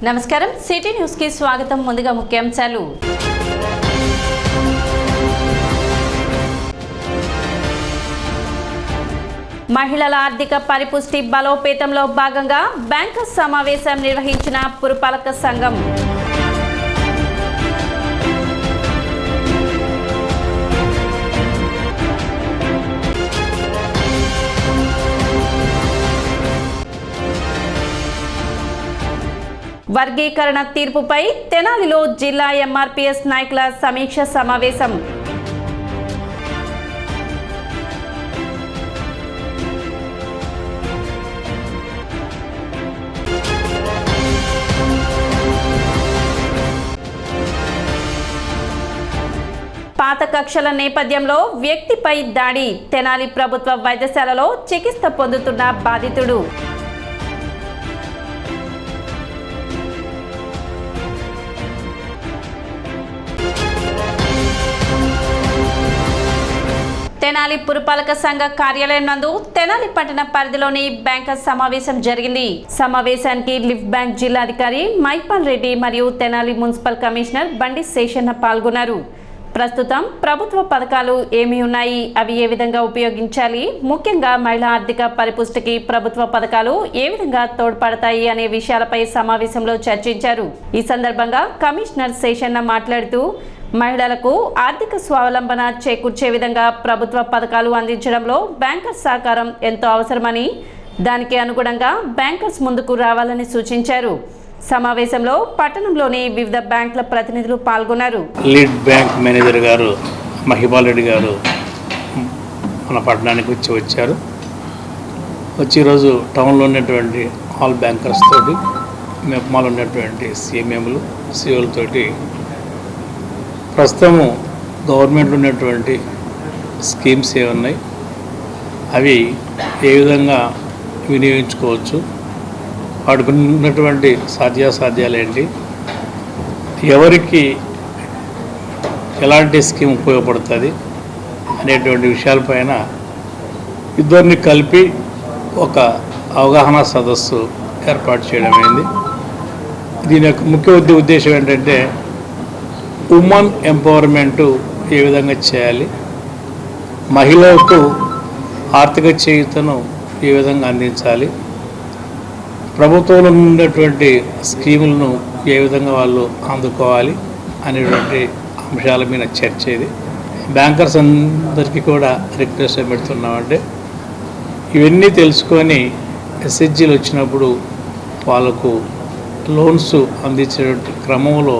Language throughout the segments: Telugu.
నమస్కారం సిటీ న్యూస్ కి స్వాగతం. ముందుగా ముఖ్యాంశాలు. మహిళల ఆర్థిక పరిపుష్టి బలోపేతంలో భాగంగా బ్యాంకర్స్ సమావేశం నిర్వహించిన పురపాలక సంఘం. వర్గీకరణ తీర్పుపై తెనాలిలో జిల్లా ఎంఆర్పీఎస్ నాయకుల సమీక్ష సమావేశం. పాత కక్షల నేపథ్యంలో వ్యక్తిపై దాడి. తెనాలి ప్రభుత్వ వైద్యశాలలో చికిత్స పొందుతున్న బాధితుడు. తెనాలి పురపాలక సంఘ కార్యాలయం నందు తెనాలి పట్టణ పరిధిలోని బ్యాంకర్స్ సమావేశం జరిగింది. సమావేశానికి లిఫ్ట్ బ్యాంక్ జిల్లాధికారి మైపాల్ రెడ్డి మరియు తెనాలి మున్సిపల్ కమిషనర్ బండి శేషన్న పాల్గొన్నారు. ప్రస్తుతం ప్రభుత్వ పథకాలు ఏమి ఉన్నాయి, అవి ఏ విధంగా ఉపయోగించాలి, ముఖ్యంగా మహిళా ఆర్థిక పరిపుష్టికి ప్రభుత్వ పథకాలు ఏ విధంగా తోడ్పడతాయి అనే విషయాలపై సమావేశంలో చర్చించారు. ఈ సందర్భంగా కమిషనర్ శేషన్న మాట్లాడుతూ మహిళలకు ఆర్థిక స్వావలంబన చేకూర్చే విధంగా ప్రభుత్వ పథకాలు అందించడంలో బ్యాంకర్స్ సహకారం ఎంతో అవసరమని, దానికి అనుగుణంగా బ్యాంకర్స్ ముందుకు రావాలని సూచించారు. సమావేశంలో పట్టణంలోని వివిధ బ్యాంకుల ప్రతినిధులు పాల్గొన్నారు. లీడ్ బ్యాంక్ మేనేజర్ గారు మహిపాల్ రెడ్డి గారు మన పట్టణానికి వచ్చారు. ఈరోజు టౌన్లో ఉన్నటువంటి ఆల్ బ్యాంకర్స్ తోటి మెప్మాలో ఉన్నటువంటి సిఎంఎంలు సిఓలతోటి ప్రస్తుతము గవర్నమెంట్లో ఉన్నటువంటి స్కీమ్స్ ఏమున్నాయి, అవి ఏ విధంగా వినియోగించుకోవచ్చు, వాటికి ఉన్నటువంటి సాధ్యాసాధ్యాలు ఏంటి, ఎవరికి ఎలాంటి స్కీమ్ ఉపయోగపడుతుంది అనేటువంటి విషయాలపైన ఇద్దరిని కలిపి ఒక అవగాహన సదస్సు ఏర్పాటు చేయడం అయింది. దీని యొక్క ముఖ్య ఉద్దేశం ఏంటంటే ఉమెన్ ఎంపవర్మెంటు ఏ విధంగా చేయాలి, మహిళలకు ఆర్థిక చేయూతను ఏ విధంగా అందించాలి, ప్రభుత్వంలో ఉన్నటువంటి స్కీములను ఏ విధంగా వాళ్ళు అందుకోవాలి అనేటువంటి అంశాల మీద చర్చ. ఇది బ్యాంకర్స్ అందరికీ కూడా రిక్వెస్ట్ పెడుతున్నామంటే ఇవన్నీ తెలుసుకొని ఎస్హెచ్జీలు వచ్చినప్పుడు వాళ్ళకు లోన్స్ అందించేటువంటి క్రమంలో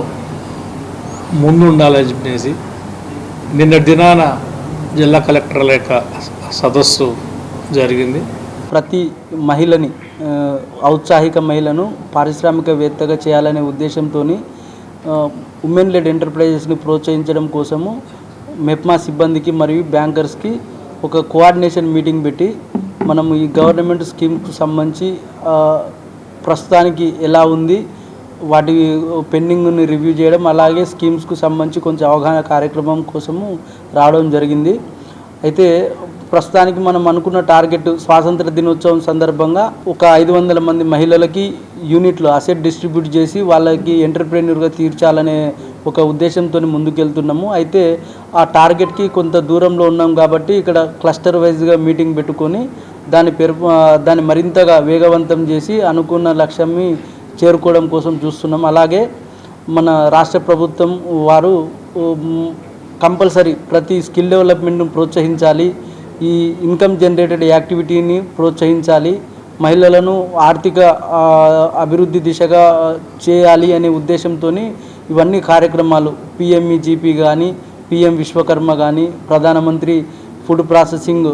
ముందు ఉండాలని చెప్పేసి నిన్నటి దినాన జిల్లా కలెక్టర్ల యొక్క సదస్సు జరిగింది. ప్రతి మహిళని ఔత్సాహిక మహిళను పారిశ్రామికవేత్తగా చేయాలనే ఉద్దేశంతో ఉమెన్ లెడ్ ఎంటర్ప్రైజెస్ని ప్రోత్సహించడం కోసము మెప్మా సిబ్బందికి మరియు బ్యాంకర్స్కి ఒక కోఆర్డినేషన్ మీటింగ్ పెట్టి మనము ఈ గవర్నమెంట్ స్కీమ్కు సంబంధించి ప్రస్తుతానికి ఎలా ఉంది, వాటి పెండింగ్ని రివ్యూ చేయడం, అలాగే స్కీమ్స్కు సంబంధించి కొంచెం అవగాహన కార్యక్రమం కోసము రావడం జరిగింది. అయితే ప్రస్తుతానికి మనం అనుకున్న టార్గెట్ స్వాతంత్ర దినోత్సవం సందర్భంగా ఒక 500 మంది మహిళలకి యూనిట్లు అసెట్ డిస్ట్రిబ్యూట్ చేసి వాళ్ళకి ఎంటర్ప్రెన్యూర్గా తీర్చాలనే ఒక ఉద్దేశంతో ముందుకెళ్తున్నాము. అయితే ఆ టార్గెట్కి కొంత దూరంలో ఉన్నాం కాబట్టి ఇక్కడ క్లస్టర్ వైజ్గా మీటింగ్ పెట్టుకొని దాన్ని మరింతగా వేగవంతం చేసి అనుకున్న లక్ష్యాన్ని చేరుకోవడం కోసం చూస్తున్నాం. అలాగే మన రాష్ట్ర ప్రభుత్వం వారు కంపల్సరీ ప్రతి స్కిల్ డెవలప్మెంట్ను ప్రోత్సహించాలి, ఈ ఇన్కమ్ జనరేటెడ్ యాక్టివిటీని ప్రోత్సహించాలి, మహిళలను ఆర్థిక అభివృద్ధి దిశగా చేయాలి అనే ఉద్దేశంతో ఇవన్నీ కార్యక్రమాలు పిఎంఈజీపీ కానీ, పిఎం విశ్వకర్మ కానీ, ప్రధానమంత్రి ఫుడ్ ప్రాసెసింగ్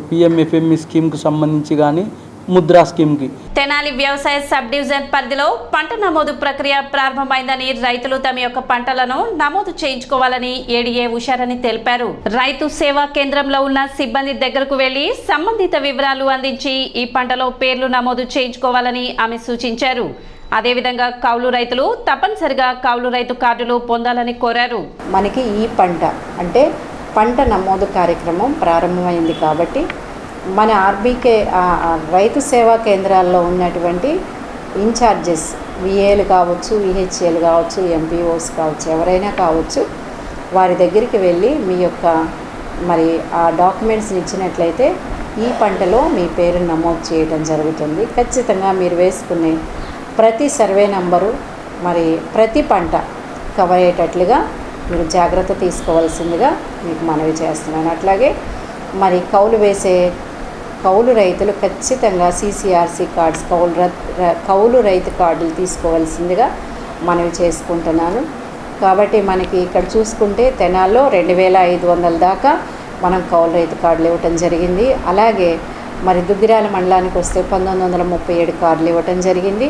పిఎంఎఫ్ఎంఈ స్కీమ్కు సంబంధించి కానీ, ముద్రా స్కీమ్కి. తెనాలి వ్యవసాయ సబ్ డివిజన్ పరిధిలో పంట నమోదు ప్రక్రియ ప్రారంభమైందని రైతులు తమ యొక్క పంటలను నమోదు చేయించుకోవాలని ఏడీఏ ఉషారని తెలిపారు. రైతు సేవా కేంద్రంలో ఉన్న సిబ్బంది దగ్గరకు వెళ్లి సంబంధిత వివరాలు అందించి ఈ పంటలో పేర్లు నమోదు చేయించుకోవాలని ఆమె సూచించారు. అదేవిధంగా కౌలు రైతులు తప్పనిసరిగా కౌలు రైతు కార్డులు పొందాలని కోరారు. మనకి ఈ పంట అంటే పంట నమోదు కార్యక్రమం ప్రారంభమైంది కాబట్టి మన ఆర్బీకే రైతు సేవా కేంద్రాల్లో ఉన్నటువంటి ఇన్ఛార్జెస్ విఏలు కావచ్చు, విహెచ్ఏలు కావచ్చు, ఎంపీఓస్ కావచ్చు, ఎవరైనా కావచ్చు, వారి దగ్గరికి వెళ్ళి మీ యొక్క మరి ఆ డాక్యుమెంట్స్ని ఇచ్చినట్లయితే ఈ పంటలో మీ పేరు నమోదు చేయడం జరుగుతుంది. ఖచ్చితంగా మీరు వేసుకునే ప్రతి సర్వే నంబరు మరి ప్రతి పంట కవర్ అయ్యేటట్లుగా మీరు జాగ్రత్త తీసుకోవాల్సిందిగా మీకు మనవి చేస్తున్నాను. అట్లాగే మరి కౌలు రైతులు ఖచ్చితంగా CCRC కార్డ్స్ కౌలు రైతు కార్డులు తీసుకోవాల్సిందిగా మనవి చేసుకుంటున్నాను. కాబట్టి మనకి ఇక్కడ చూసుకుంటే తెనాల్లో 2500 దాకా మనం కౌలు రైతు కార్డులు ఇవ్వటం జరిగింది. అలాగే మరి దుగ్గిరాల మండలానికి వస్తే 1937 కార్డులు ఇవ్వటం జరిగింది.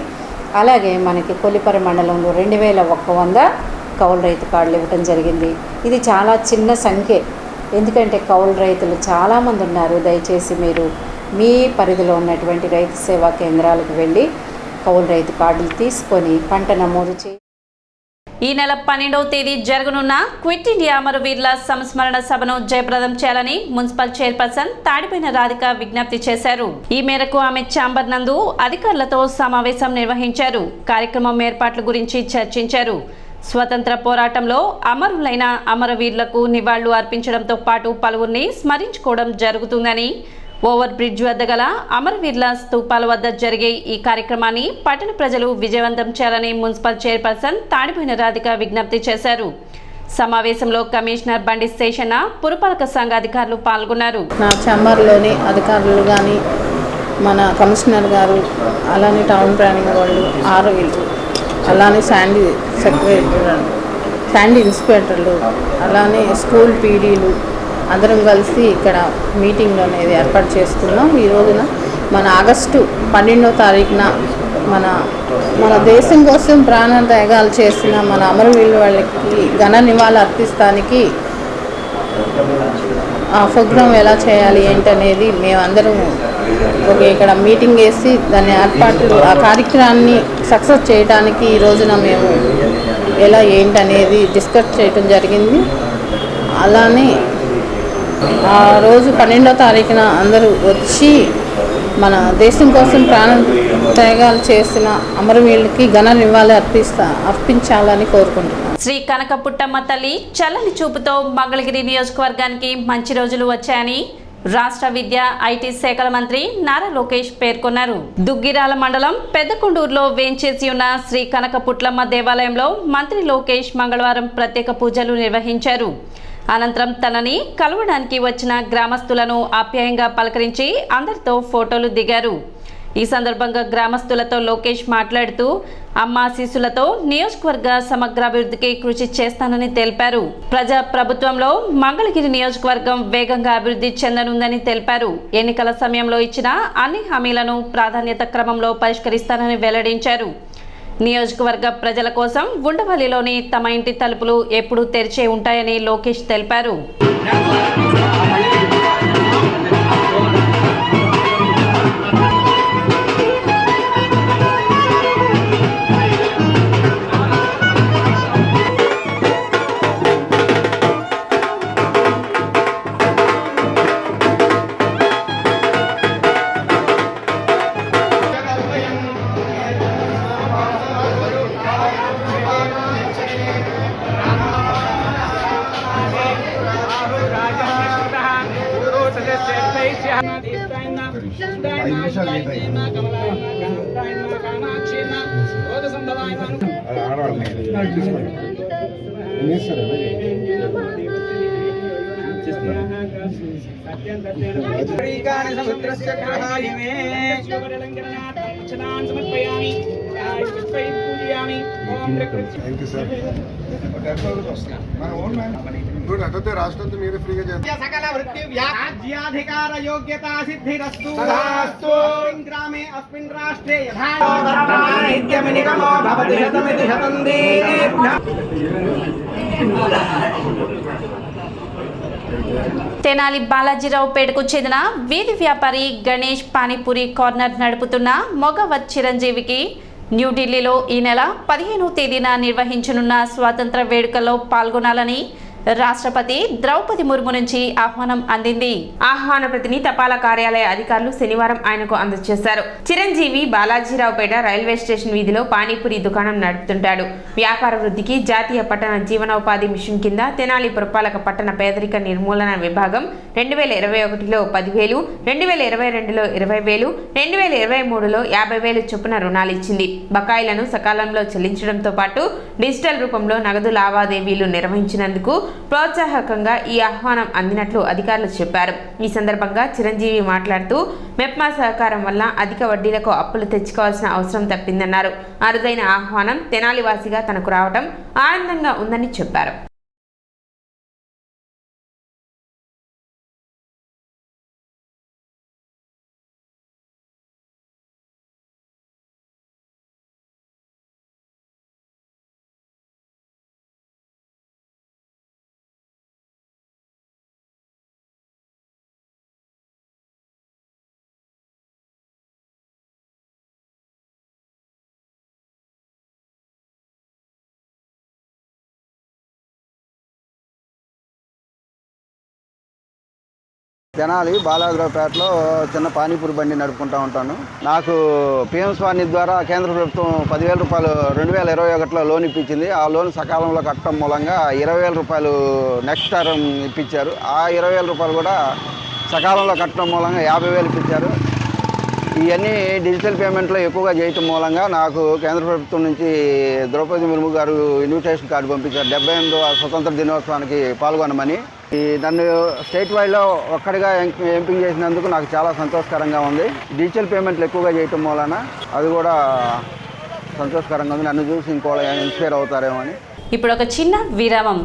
అలాగే మనకి కొల్లిపర మండలంలో 2100 కౌలు రైతు కార్డులు ఇవ్వటం జరిగింది. ఇది చాలా చిన్న సంఖ్య, ఎందుకంటే కౌలు రైతులు చాలామంది ఉన్నారు. దయచేసి మీరు మీ పరిధిలో ఉన్నటువంటి రైతు సేవా కేంద్రాలకు వెళ్ళి కౌలు రైతు కార్డులు తీసుకొని పంట నమోదు చేయి. ఈ నెల 12వ తేదీ జరగనున్న క్విట్ ఇండియా అమరవీరుల సంస్మరణ సభను జయప్రదం చేయాలని మున్సిపల్ చైర్పర్సన్ తాడిపోయిన రాధిక విజ్ఞప్తి చేశారు. ఈ మేరకు ఆమె ఛాంబర్ నందు అధికారులతో సమావేశం నిర్వహించారు. కార్యక్రమం ఏర్పాట్ల గురించి చర్చించారు. స్వతంత్ర పోరాటంలో అమరులైన అమరవీరులకు నివాళులు అర్పించడంతో పాటు పలువురిని స్మరించుకోవడం జరుగుతుందని, ఓవర్ బ్రిడ్జ్ వద్ద గల అమరవీరుల స్తూపాల వద్ద జరిగే ఈ కార్యక్రమాన్ని పట్టణ ప్రజలు విజయవంతం చేయాలని మున్సిపల్ చైర్పర్సన్ తాడిపోయిన రాధిక విజ్ఞప్తి చేశారు. సమావేశంలో కమిషనర్ బండి శేషన్న, పురపాలక సంఘ అధికారులు పాల్గొన్నారు. నా ఛాంబర్లోని అధికారులు కానీ, మన కమిషనర్ గారు, అలానే టౌన్ ప్లానింగ్ వాళ్ళు, ఆర్ఓలు, అలానే శాండీ ఇన్స్పెక్టర్లు, అలానే స్కూల్ పీడీలు అందరం కలిసి ఇక్కడ మీటింగ్ అనేది ఏర్పాటు చేసుకున్నాం. ఈ రోజున మన ఆగస్టు 12వ తారీఖున మన దేశం కోసం ప్రాణత్యాగాలు చేసిన మన అమరవీరుల వాళ్ళకి ఘన నివాళులు అర్పిస్తానికి ఆ ప్రోగ్రాం ఎలా చేయాలి ఏంటనేది మేమందరం ఇక్కడ మీటింగ్ వేసి దాని ఏర్పాట్లు ఆ కార్యక్రమాన్ని సక్సెస్ చేయడానికి ఈ రోజున మేము ఎలా ఏంటనేది డిస్కస్ చేయడం జరిగింది. అలానే ఆ రోజు 12వ తారీఖున అందరూ వచ్చి మన దేశం కోసం ప్రాణత్యాగాలు చేసిన అమరవీరులకి ఘన నివాళులు అర్పించాలని కోరుకుంటున్నాను. శ్రీ కనకపుట్టమ్మ తల్లి చల్లని చూపుతో మంగళగిరి నియోజకవర్గానికి మంచి రోజులు వచ్చాయని రాష్ట్ర విద్య, ఐటీ శాఖల మంత్రి నారా లోకేష్ పేర్కొన్నారు. దుగ్గిరాల మండలం పెద్దకొండూరులో వేంచేసి ఉన్న శ్రీ కనకపుట్లమ్మ దేవాలయంలో మంత్రి లోకేష్ మంగళవారం ప్రత్యేక పూజలు నిర్వహించారు. అనంతరం తనని కలవడానికి వచ్చిన గ్రామస్తులను ఆప్యాయంగా పలకరించి అందరితో ఫోటోలు దిగారు. ఈ సందర్భంగా గ్రామస్తులతో లోకేష్ మాట్లాడుతూ అమ్మ ఆశీస్సులతో నియోజకవర్గ సమగ్రాభివృద్ధికి కృషి చేస్తానని తెలిపారు. ప్రజా ప్రభుత్వంలో మంగళగిరి నియోజకవర్గం వేగంగా అభివృద్ధి చెందనుందని తెలిపారు. ఎన్నికల సమయంలో ఇచ్చిన అన్ని హామీలను ప్రాధాన్యత క్రమంలో పరిష్కరిస్తానని వెల్లడించారు. నియోజకవర్గ ప్రజల కోసం ఉండవల్లిలోని తమ ఇంటి తలుపులు ఎప్పుడూ తెరిచే ఉంటాయని లోకేష్ తెలిపారు. రాష్ట్రంతో మీరే ఫ్రీగా రాజ్యాధికార యోగ్యతా సిద్ధిరస్తు గ్రామే అస్మిన్ రాష్ట్రే తెనాలి బాలాజీరావుపేటకు చెందిన వీధి వ్యాపారి గణేష్ పానీపూరి కార్నర్ నడుపుతున్న మొగవత్ చిరంజీవికి న్యూఢిల్లీలో ఈ నెల 15వ తేదీన నిర్వహించనున్న స్వాతంత్ర వేడుకల్లో పాల్గొనాలని రాష్ట్రపతి ద్రౌపది ముర్ము నుంచి ఆహ్వానం అందింది. ఆహ్వాన ప్రతిని తపాలా కార్యాలయ అధికారులు శనివారం ఆయనకు అందజేశారు. చిరంజీవి బాలాజీరావుపేట రైల్వే స్టేషన్ వీధిలో పానీపూరి దుకాణం నడుపుతుంటాడు. వ్యాపార వృద్ధికి జాతీయ పట్టణ జీవనోపాధి మిషన్ కింద తెనాలి పురపాలక పట్టణ పేదరిక నిర్మూలన విభాగం 2021లో 10,000, 2022లో 20,000, 2023లో 50,000 చొప్పున రుణాలు ఇచ్చింది. బకాయిలను సకాలంలో చెల్లించడంతో పాటు డిజిటల్ రూపంలో నగదు లావాదేవీలు నిర్వహించినందుకు ప్రోత్సాహకంగా ఈ ఆహ్వానం అందినట్లు అధికారులు చెప్పారు. ఈ సందర్భంగా చిరంజీవి మాట్లాడుతూ మెప్మా సహకారం వల్ల అధిక వడ్డీలకు అప్పులు తెచ్చుకోవాల్సిన అవసరం తప్పిందన్నారు. అరుదైన ఆహ్వానం తెనాలివాసిగా తనకు రావడం ఆనందంగా ఉందని చెప్పారు. తెనాలి బాలాజీరావుపేటలో చిన్న పానీపూరి బండి నడుపుకుంటూ ఉంటాను. నాకు పిఎం స్వానిధి ద్వారా కేంద్ర ప్రభుత్వం 10,000 రూపాయలు 2021లో లోన్ ఇప్పించింది. ఆ లోన్ సకాలంలో కట్టడం మూలంగా 20,000 రూపాయలు నెక్స్ట్ టర్మ్ ఇప్పించారు. ఆ 20,000 రూపాయలు కూడా సకాలంలో కట్టడం మూలంగా 50,000 ఇప్పించారు. ఇవన్నీ డిజిటల్ పేమెంట్లో ఎక్కువగా చేయటం మూలంగా నాకు కేంద్ర ప్రభుత్వం నుంచి ద్రౌపది ముర్ము గారు ఇన్విటేషన్ కార్డు పంపించారు 78వ స్వతంత్ర దినోత్సవానికి పాల్గొనమని. నన్ను స్టేట్ వైడ్లో ఒక్కడిగా ఎంపిక చేసినందుకు నాకు చాలా సంతోషకరంగా ఉంది. డిజిటల్ పేమెంట్లు ఎక్కువగా చేయటం మూలన అది కూడా సంతోషకరంగా ఉంది. నన్ను చూసి ఇంకోళ్ళు ఇన్స్పైర్ అవుతారేమో అని. ఇప్పుడు ఒక చిన్న విరామం.